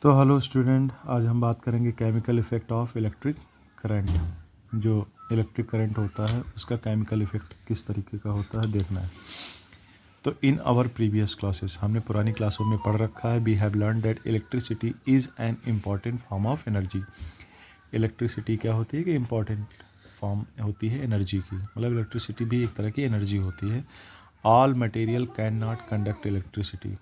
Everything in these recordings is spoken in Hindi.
तो हेलो स्टूडेंट, आज हम बात करेंगे chemical effect of electric current. जो इलेक्ट्रिक करंट होता है उसका केमिकल इफ़ेक्ट किस तरीके का होता है देखना है। तो इन आवर प्रीवियस क्लासेस, हमने पुरानी क्लासों में पढ़ रखा है, we have learn that electricity is an important form of energy. Electricity क्या होती है कि इम्पॉर्टेंट फॉर्म होती है एनर्जी की, मतलब इलेक्ट्रिसिटी भी एक तरह की एनर्जी होती है। All material can not conduct electricity.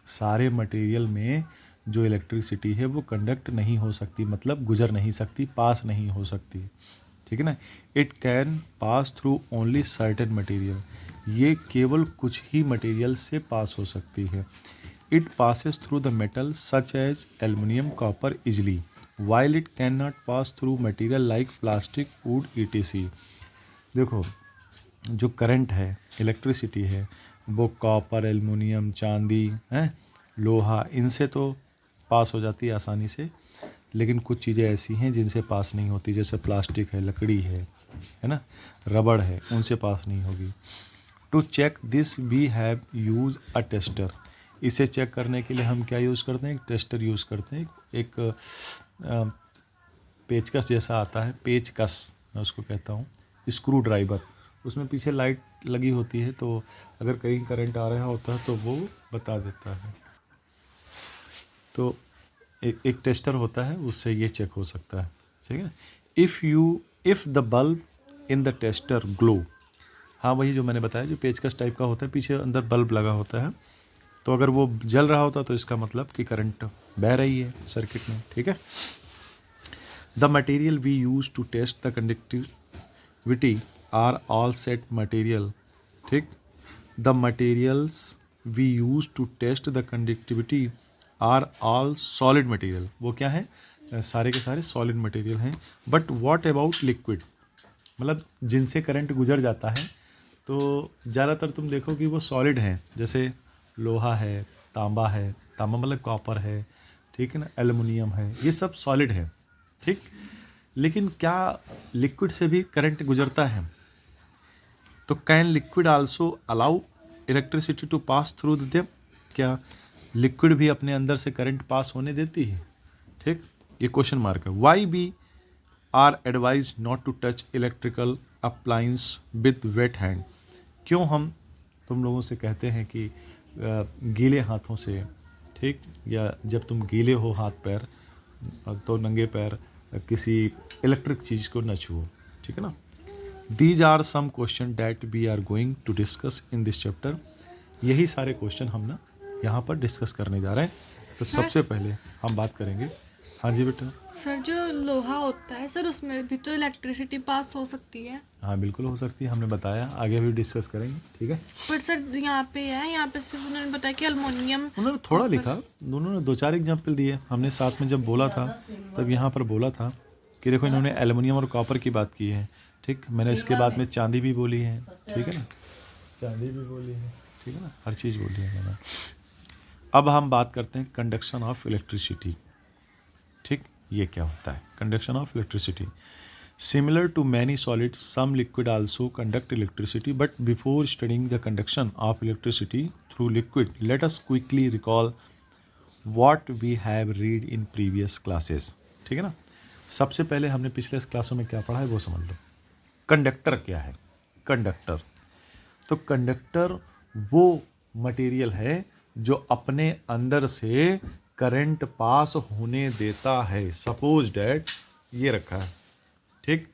सारे मटेरियल में जो इलेक्ट्रिसिटी है वो कंडक्ट नहीं हो सकती, मतलब गुजर नहीं सकती, पास नहीं हो सकती, ठीक है ना। It can pass through only certain material. ये केवल कुछ ही मटेरियल से पास हो सकती है। It passes through the metal such as aluminium, copper easily, while it can not pass through material like plastic, wood, ETC. देखो, जो करंट है, इलेक्ट्रिसिटी है, वो कॉपर, एल्युमिनियम, चांदी है, लोहा, इनसे तो पास हो जाती है आसानी से, लेकिन कुछ चीज़ें ऐसी हैं जिनसे पास नहीं होती, जैसे प्लास्टिक है, लकड़ी है ना, रबड़ है, उनसे पास नहीं होगी। To check this we have use a tester. इसे चेक करने के लिए हम क्या यूज़ करते हैं? एक टेस्टर यूज़ करते हैं। एक पेचकस जैसा आता है, पेचकस मैं उसको कहता हूँ, स्क्रू ड्राइवर, उसमें पीछे लाइट लगी होती है, तो अगर कहीं करंट आ रहा होता है तो वो बता देता है। तो एक टेस्टर होता है, उससे ये चेक हो सकता है, ठीक है। If the bulb in the tester glow, हाँ वही जो मैंने बताया, जो पेचकस टाइप का होता है, पीछे अंदर बल्ब लगा होता है, तो अगर वो जल रहा होता तो इसका मतलब कि करंट बह रही है सर्किट में, ठीक है। The material we use to test the conductivity are all set material, ठीक। The materials we use to test the conductivity are all solid material. वो क्या है? सारे के सारे सॉलिड मटेरियल हैं। बट व्हाट अबाउट लिक्विड, मतलब जिनसे करंट गुजर जाता है, तो ज़्यादातर तुम देखो कि वो सॉलिड हैं, जैसे लोहा है, तांबा है, तांबा मतलब कॉपर है, ठीक है ना, एल्युमिनियम है, ये सब सॉलिड है, ठीक। लेकिन क्या लिक्विड से भी करंट गुजरता है? तो can liquid also allow electricity to pass through them? क्या लिक्विड भी अपने अंदर से करंट पास होने देती है? ठीक, ये क्वेश्चन मार्क है। Why be are advised not to touch electrical appliance with wet hand. क्यों हम तुम लोगों से कहते हैं कि गीले हाथों से, ठीक, या जब तुम गीले हो हाथ पैर, तो नंगे पैर किसी इलेक्ट्रिक चीज़ को न छुओ, ठीक है ना। These are some question that we are going to discuss in this chapter. यही सारे क्वेश्चन हम ना यहाँ पर डिस्कस करने जा रहे हैं। तो सबसे पहले हम बात करेंगे, हाँ जी बेटा। सर, जो लोहा होता है सर, उसमें भी तो इलेक्ट्रिसिटी पास हो सकती है। हाँ बिल्कुल हो सकती है, हमने बताया, आगे भी डिस्कस करेंगे, ठीक है। पर सर यहाँ पे सिर्फ उन्होंने बताया कि अल्मोनियम, उन्होंने थोड़ा लिखा, दोनों ने दो चार एग्जाम्पल दिए। हमने साथ में जब बोला था तब यहाँ पर बोला था कि देखो इन्होंने एल्युमिनियम और कॉपर की बात की है, ठीक। मैंने इसके बाद में चांदी भी बोली है, ठीक है ना, चांदी भी बोली है, ठीक है ना, हर चीज़ बोली है मैंने। अब हम बात करते हैं कंडक्शन ऑफ इलेक्ट्रिसिटी, ठीक। ये क्या होता है conduction of electricity? Similar to many solid, some liquid also conduct electricity, but before studying the conduction of electricity through liquid, let us quickly recall what we have read in previous classes, ठीक है ना। सबसे पहले हमने पिछले क्लासों में क्या पढ़ा है वो समझ लो। कंडक्टर क्या है? कंडक्टर, तो कंडक्टर वो मटेरियल है जो अपने अंदर से करंट पास होने देता है। सपोज डैट ये रखा है, ठीक,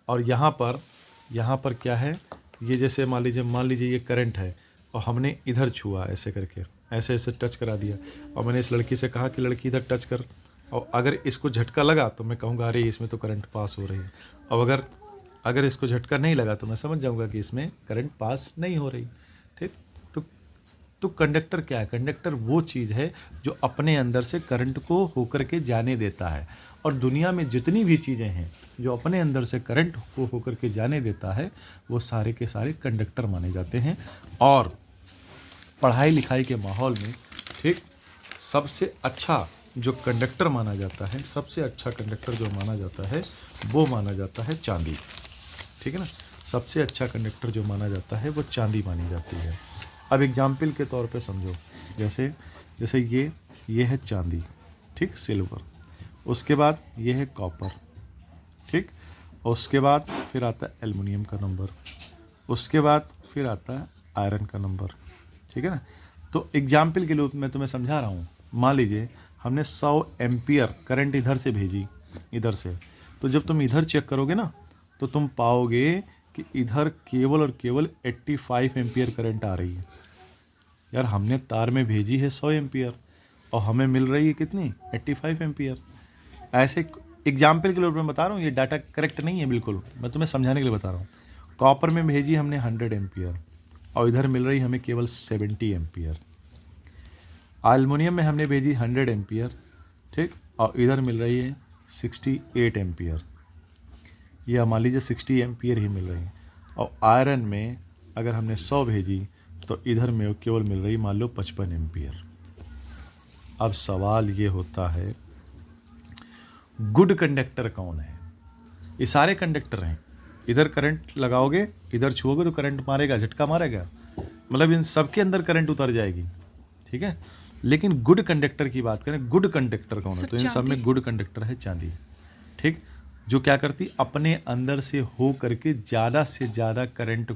और यहाँ पर क्या है, ये जैसे मान लीजिए ये करंट है, और हमने इधर छुआ ऐसे करके, ऐसे ऐसे टच करा दिया, और मैंने इस लड़की से कहा कि लड़की इधर टच कर, और अगर इसको झटका लगा तो मैं कहूँगा अरे इसमें तो करंट पास हो रही है, और अगर इसको झटका नहीं लगा तो मैं समझ जाऊँगा कि इसमें करंट पास नहीं हो रही, ठीक। तो कंडक्टर क्या है? कंडक्टर वो चीज़ है जो अपने अंदर से करंट को होकर के जाने देता है। और दुनिया में जितनी भी चीज़ें हैं जो अपने अंदर से करंट को होकर के जाने देता है, वो सारे के सारे कंडक्टर माने जाते हैं। और पढ़ाई लिखाई के माहौल में, ठीक, सबसे अच्छा जो कंडक्टर माना जाता है, सबसे अच्छा कंडक्टर जो माना जाता है वो माना जाता है चांदी, ठीक है ना। सबसे अच्छा कंडक्टर जो माना जाता है वो चांदी मानी जाती है। अब एग्जाम्पल के तौर पे समझो, जैसे ये है चांदी, ठीक, सिल्वर। उसके बाद ये है कॉपर, ठीक। और उसके बाद फिर आता है एल्युमिनियम का नंबर, उसके बाद फिर आता है आयरन का नंबर, ठीक है ना। तो एग्जाम्पल के लिए मैं तुम्हें समझा रहा हूँ। मान लीजिए हमने 100 एम्पियर करंट इधर से भेजी, इधर से, तो जब तुम इधर चेक करोगे ना तो तुम पाओगे कि इधर केवल और केवल 85 एम्पियर करंट आ रही है। यार हमने तार में भेजी है 100 एम्पियर और हमें मिल रही है कितनी, 85 एम्पियर। ऐसे एग्जाम्पल के लिए मैं बता रहा हूँ, ये डाटा करेक्ट नहीं है बिल्कुल, मैं तुम्हें समझाने के लिए बता रहा हूँ। कॉपर में भेजी हमने 100 एम्पियर और इधर मिल रही हमें केवल 70 एम्पियर। एल्युमिनियम में हमने भेजी 100 एम्पियर, ठीक, और इधर मिल रही है 68 एम्पियर। यह मान लीजिए 60 एम्पियर ही मिल रही है। और आयरन में अगर हमने 100 भेजी तो इधर में केवल मिल रही मान लो 55 एम्पियर। अब सवाल ये होता है गुड कंडक्टर कौन है? ये सारे कंडक्टर हैं, इधर करंट लगाओगे, इधर छुओगे तो करंट मारेगा, झटका मारेगा, मतलब इन सबके अंदर करंट उतर जाएगी, ठीक है। लेकिन गुड कंडक्टर की बात करें, गुड कंडक्टर कौन है? तो इन सब में गुड कंडक्टर है चांदी, ठीक, जो क्या करती, अपने अंदर से हो करके ज़्यादा से ज़्यादा करंट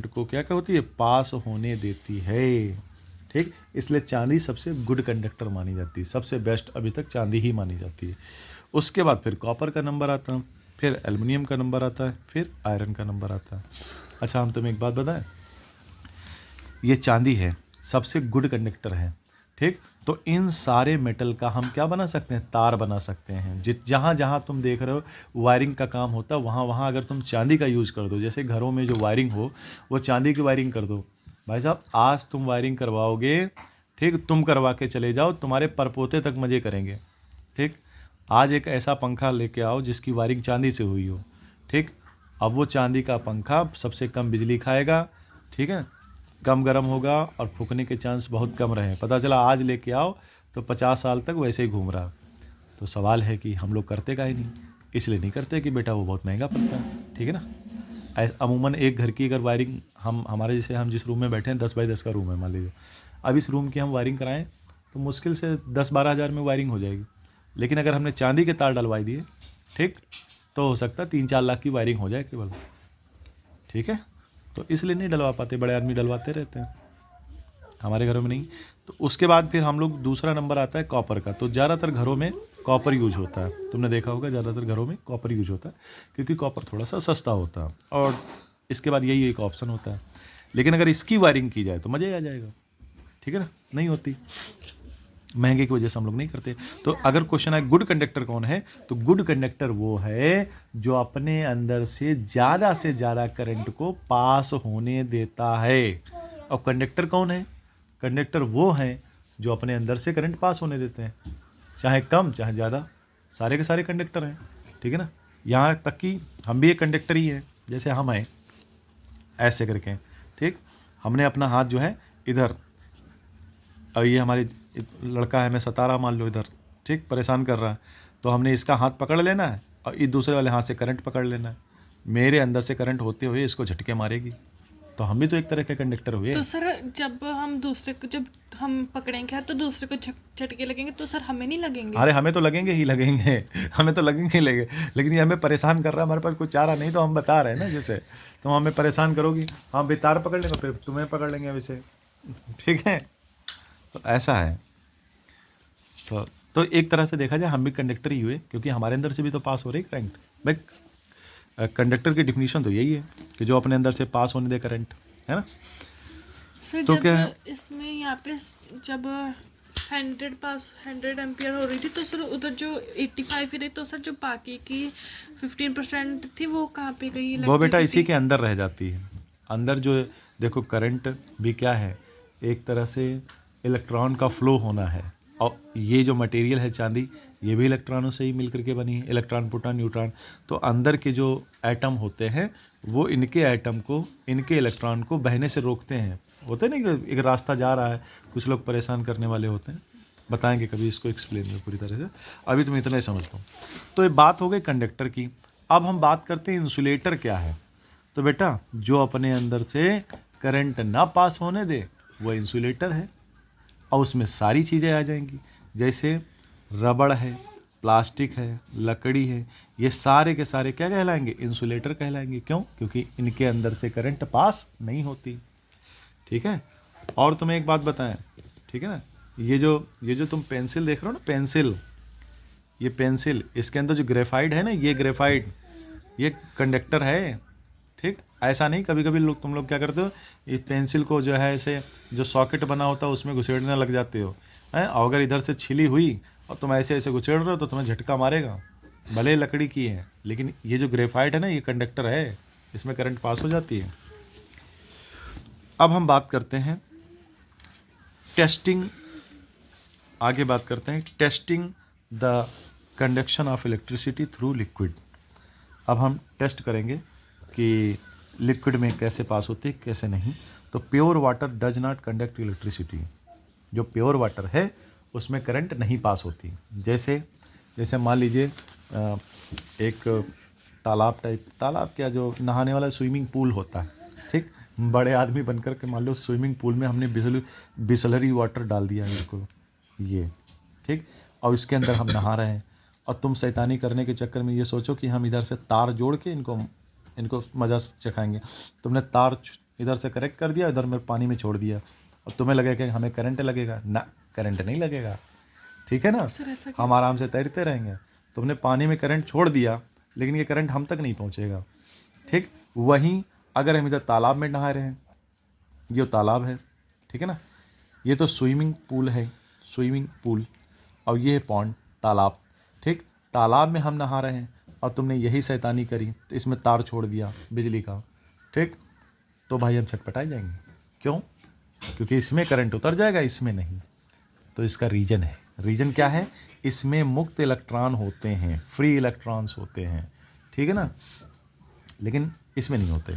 को क्या होती है, पास होने देती है, ठीक। इसलिए चांदी सबसे गुड कंडक्टर मानी जाती है, सबसे बेस्ट अभी तक चांदी ही मानी जाती है। उसके बाद फिर कॉपर का नंबर आता है, फिर एल्युमिनियम का नंबर आता है, फिर आयरन का नंबर आता है। अच्छा हम तुम्हें एक बात बताएं, ये चांदी है, सबसे गुड कंडक्टर है, ठीक। तो इन सारे मेटल का हम क्या बना सकते हैं, तार बना सकते हैं। जहाँ जहाँ तुम देख रहे हो वायरिंग का काम होता है, वहाँ वहाँ अगर तुम चांदी का यूज़ कर दो, जैसे घरों में जो वायरिंग हो वो चांदी की वायरिंग कर दो। भाई साहब आज तुम वायरिंग करवाओगे, ठीक, तुम करवा के चले जाओ, तुम्हारे परपोते तक मज़े करेंगे, ठीक। आज एक ऐसा पंखा लेके आओ जिसकी वायरिंग चांदी से हुई हो, ठीक। अब वो चांदी का पंखा सबसे कम बिजली खाएगा, ठीक है, कम गर्म होगा और फूकने के चांस बहुत कम रहे। पता चला आज लेके आओ तो 50 साल तक वैसे ही घूम रहा। तो सवाल है कि हम लोग करते काहे नहीं? इसलिए नहीं करते कि बेटा वो बहुत महंगा पड़ता है, ठीक है ना। अमूमन एक घर की अगर वायरिंग हमारे जैसे हम जिस रूम में बैठे हैं 10 बाई 10 का रूम है मान लीजिए, अब इस रूम की हम वायरिंग कराएं तो मुश्किल से 10-12 हज़ार में वायरिंग हो जाएगी। लेकिन अगर हमने चांदी के तार डलवाई दिए, ठीक, तो हो सकता है 3-4 लाख की वायरिंग हो जाए केवल, ठीक है। तो इसलिए नहीं डलवा पाते, बड़े आदमी डलवाते रहते हैं, हमारे घरों में नहीं। तो उसके बाद फिर हम लोग दूसरा नंबर आता है कॉपर का। तो ज़्यादातर घरों में कॉपर यूज होता है, तुमने देखा होगा ज़्यादातर घरों में कॉपर यूज होता है क्योंकि कॉपर थोड़ा सा सस्ता होता है। और इसके बाद यही एक ऑप्शन होता है। लेकिन अगर इसकी वायरिंग की जाए तो मज़ा आ जाएगा, ठीक है ना। नहीं होती, महंगे की वजह से हम लोग नहीं करते। तो अगर क्वेश्चन है गुड कंडक्टर कौन है, तो गुड कंडक्टर वो है जो अपने अंदर से ज़्यादा करंट को पास होने देता है। और कंडक्टर कौन है? कंडक्टर वो हैं जो अपने अंदर से करंट पास होने देते हैं, चाहे कम चाहे ज़्यादा, सारे के सारे कंडक्टर हैं, ठीक है ना। यहाँ तक कि हम भी एक कंडक्टर ही है, जैसे हम आए ऐसे करके, ठीक, हमने अपना हाथ जो है इधर, और ये हमारी लड़का है, मैं सता रहा मान लो इधर, ठीक, परेशान कर रहा है, तो हमने इसका हाथ पकड़ लेना है और इस दूसरे वाले हाथ से करंट पकड़ लेना है। मेरे अंदर से करंट होते हुए इसको झटके मारेगी, तो हम भी तो एक तरह के कंडक्टर हुए। तो सर जब हम पकड़ेंगे तो दूसरे को झटके लगेंगे तो सर हमें नहीं लगेंगे? अरे हमें तो लगेंगे ही लगेंगे हमें तो लगेंगे ही लगेंगे, लेकिन ये हमें परेशान कर रहा है, हमारे पास कोई चारा नहीं, तो हम बता रहे हैं ना, जैसे तुम हमें परेशान करोगी, हम भी तार पकड़ लेंगे, फिर तुम्हें पकड़ लेंगे वैसे, ठीक है। तो ऐसा है। तो एक तरह से देखा जाए हम भी कंडक्टर ही हुए, क्योंकि हमारे अंदर से भी तो पास हो रही करंट। भाई कंडक्टर की डिफिनीशन तो यही है कि जो अपने अंदर से पास होने दे करंट, है ना। सर तो जब क्या है, इसमें यहाँ पे जब 100 एम्पियर हो रही थी तो सर उधर जो 85 ही रही, तो सर जो बाकी की 15% थी वो कहाँ पे गई? वो बेटा इसी के अंदर रह जाती है। अंदर जो देखो करंट भी क्या है, एक तरह से इलेक्ट्रॉन का फ्लो होना है, और ये जो मटेरियल है चांदी, ये भी इलेक्ट्रॉनों से ही मिल करके बनी है, इलेक्ट्रॉन प्रोटॉन न्यूट्रॉन। तो अंदर के जो एटम होते हैं वो इनके एटम को, इनके इलेक्ट्रॉन को बहने से रोकते हैं। होते नहीं कि एक रास्ता जा रहा है, कुछ लोग परेशान करने वाले होते हैं, बताएंगे कभी इसको एक्सप्लेन में पूरी तरह से, अभी तुम इतना ही समझ लो। तो ये बात हो गई कंडक्टर की। अब हम बात करते हैं इंसुलेटर क्या है। तो बेटा जो अपने अंदर से करंट ना पास होने दे वो इंसुलेटर है, और उसमें सारी चीज़ें आ जाएंगी, जैसे रबड़ है, प्लास्टिक है, लकड़ी है, ये सारे के सारे क्या कहलाएंगे? इंसुलेटर कहलाएंगे। क्यों? क्योंकि इनके अंदर से करंट पास नहीं होती। ठीक है। और तुम्हें एक बात बताएं, ठीक है ना, ये जो तुम पेंसिल देख रहे हो ना, पेंसिल, ये पेंसिल, इसके अंदर जो ग्रेफाइट है ना, ये ग्रेफाइट, ये कंडक्टर है। ठीक, ऐसा नहीं, कभी कभी तुम लोग क्या करते हो, ये पेंसिल को जो है ऐसे जो सॉकेट बना होता है उसमें घुसेड़ने लग जाते हो हैं, और अगर इधर से छिली हुई और तुम ऐसे ऐसे घुसेड़ रहे हो तो तुम्हें झटका मारेगा, भले लकड़ी की है, लेकिन ये जो ग्रेफाइट है ना, ये कंडक्टर है, इसमें करंट पास हो जाती है। अब हम बात करते हैं टेस्टिंग, आगे बात करते हैं testing the conduction of electricity through liquid. अब हम टेस्ट करेंगे कि लिक्विड में कैसे पास होती है, कैसे नहीं। तो pure water does not conduct electricity, जो प्योर वाटर है उसमें करंट नहीं पास होती। जैसे मान लीजिए एक तालाब टाइप, तालाब क्या, जो नहाने वाला स्विमिंग पूल होता है, ठीक, बड़े आदमी बनकर के मान लो स्विमिंग पूल में हमने बिसलरी वाटर डाल दिया है बिल्कुल, ये ठीक, और इसके अंदर हम नहा रहे हैं, और तुम शैतानी करने के चक्कर में ये सोचो कि हम इधर से तार जोड़ के इनको मज़ा चखाएंगे। तुमने तार इधर से कनेक्ट कर दिया, इधर में पानी में छोड़ दिया, और तुम्हें लगेगा कि हमें करंट लगेगा, ना, करंट नहीं लगेगा। ठीक है ना, हम आराम से तैरते रहेंगे। तुमने पानी में करंट छोड़ दिया, लेकिन ये करंट हम तक नहीं पहुंचेगा। ठीक, वहीं अगर हम इधर तालाब में नहा रहे हैं, ये तालाब है, ठीक है ना, ये तो स्विमिंग पूल है, स्विमिंग पूल, और ये है पॉन्ड, तालाब। ठीक, तालाब में हम नहा रहे हैं और तुमने यही शैतानी करी, तो इसमें तार छोड़ दिया बिजली का, ठीक, तो भाई हम छटपटाए जाएंगे। क्यों? क्योंकि इसमें करंट उतर जाएगा, इसमें नहीं। तो इसका रीज़न है, रीज़न क्या है? इसमें मुक्त इलेक्ट्रॉन होते हैं, फ्री इलेक्ट्रॉन्स होते हैं, ठीक है ना, लेकिन इसमें नहीं होते।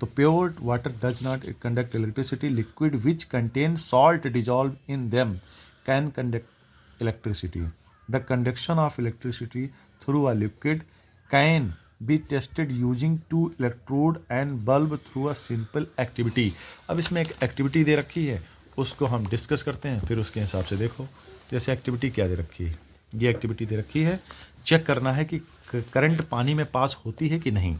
तो pure water does not conduct electricity, liquid which contain salt dissolve in them can conduct electricity. The conduction of electricity through a liquid can be tested using 2 electrode and bulb through a simple activity. अब इसमें एक एक्टिविटी दे रखी है, उसको हम डिस्कस करते हैं, फिर उसके हिसाब से देखो। जैसे एक्टिविटी क्या दे रखी है, ये एक्टिविटी दे रखी है, चेक करना है कि करंट पानी में पास होती है कि नहीं।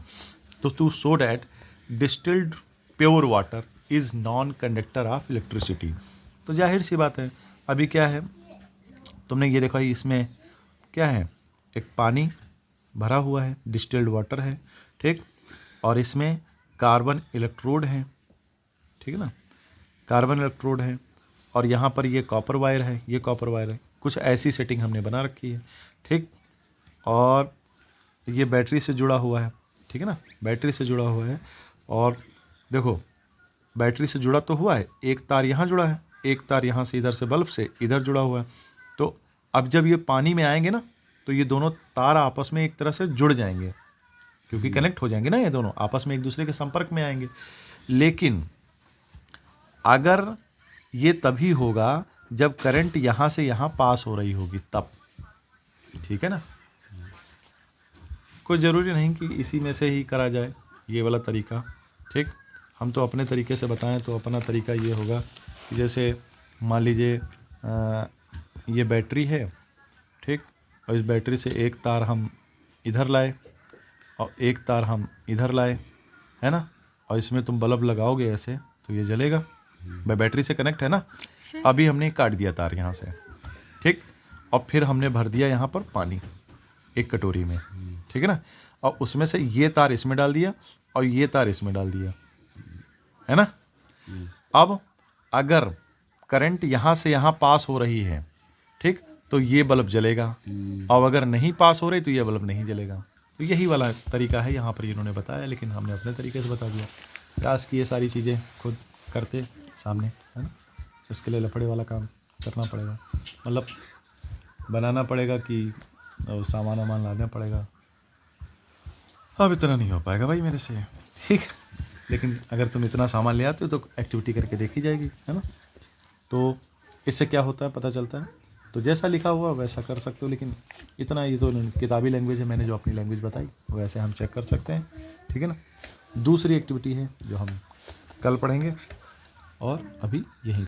तो to show that distilled pure water is non conductor of electricity. तो जाहिर सी बात है, अभी क्या है, तुमने ये देखा, इसमें क्या है, एक पानी भरा हुआ है, डिस्टिल्ड वाटर है, ठीक, और इसमें कार्बन इलेक्ट्रोड है, ठीक है ना, कार्बन इलेक्ट्रोड है, और यहाँ पर ये कॉपर वायर है, ये कॉपर वायर है, कुछ ऐसी सेटिंग हमने बना रखी है, ठीक, और ये बैटरी से जुड़ा हुआ है, ठीक है ना, बैटरी से जुड़ा हुआ है, और देखो बैटरी से जुड़ा तो हुआ है, एक तार यहाँ जुड़ा है, एक तार यहाँ से इधर से बल्ब से इधर जुड़ा हुआ है। तो अब जब ये पानी में आएंगे ना, तो ये दोनों तार आपस में एक तरह से जुड़ जाएंगे, क्योंकि कनेक्ट हो जाएंगे ना, ये दोनों आपस में एक दूसरे के संपर्क में आएंगे। लेकिन अगर ये तभी होगा जब करंट यहाँ से यहाँ पास हो रही होगी, तब, ठीक है ना। कोई ज़रूरी नहीं कि इसी में से ही करा जाए ये वाला तरीका, ठीक, हम तो अपने तरीके से बताएं तो अपना तरीका ये होगा कि जैसे मान लीजिए ये बैटरी है, ठीक, और इस बैटरी से एक तार हम इधर लाए और एक तार हम इधर लाए, है ना, और इसमें तुम बल्ब लगाओगे ऐसे तो ये जलेगा, भाई बैटरी से कनेक्ट है ना। अभी हमने काट दिया तार यहाँ से, ठीक, और फिर हमने भर दिया यहाँ पर पानी एक कटोरी में, ठीक है ना, और उसमें से ये तार इसमें डाल दिया और ये तार इसमें डाल दिया, है ना। अब अगर करंट यहाँ से यहाँ पास हो रही है, ठीक, तो ये बल्ब जलेगा, और अगर नहीं पास हो रही तो ये बल्ब नहीं जलेगा। तो यही वाला तरीका है यहाँ पर इन्होंने बताया, लेकिन हमने अपने तरीके से बता दिया। काश की ये सारी चीज़ें खुद करते सामने, है ना, इसके लिए लफड़े वाला काम करना पड़ेगा, मतलब बनाना पड़ेगा कि सामान वामान लाना पड़ेगा। अब इतना नहीं हो पाएगा भाई मेरे से, ठीक, लेकिन अगर तुम इतना सामान ले आते हो तो एक्टिविटी करके देखी जाएगी, है ना। तो इससे क्या होता है पता चलता है। तो जैसा लिखा हुआ वैसा कर सकते हो, लेकिन इतना, ये तो किताबी लैंग्वेज है, मैंने जो अपनी लैंग्वेज बताई वैसे हम चेक कर सकते हैं, ठीक है ना। दूसरी एक्टिविटी है जो हम कल पढ़ेंगे, और अभी यहीं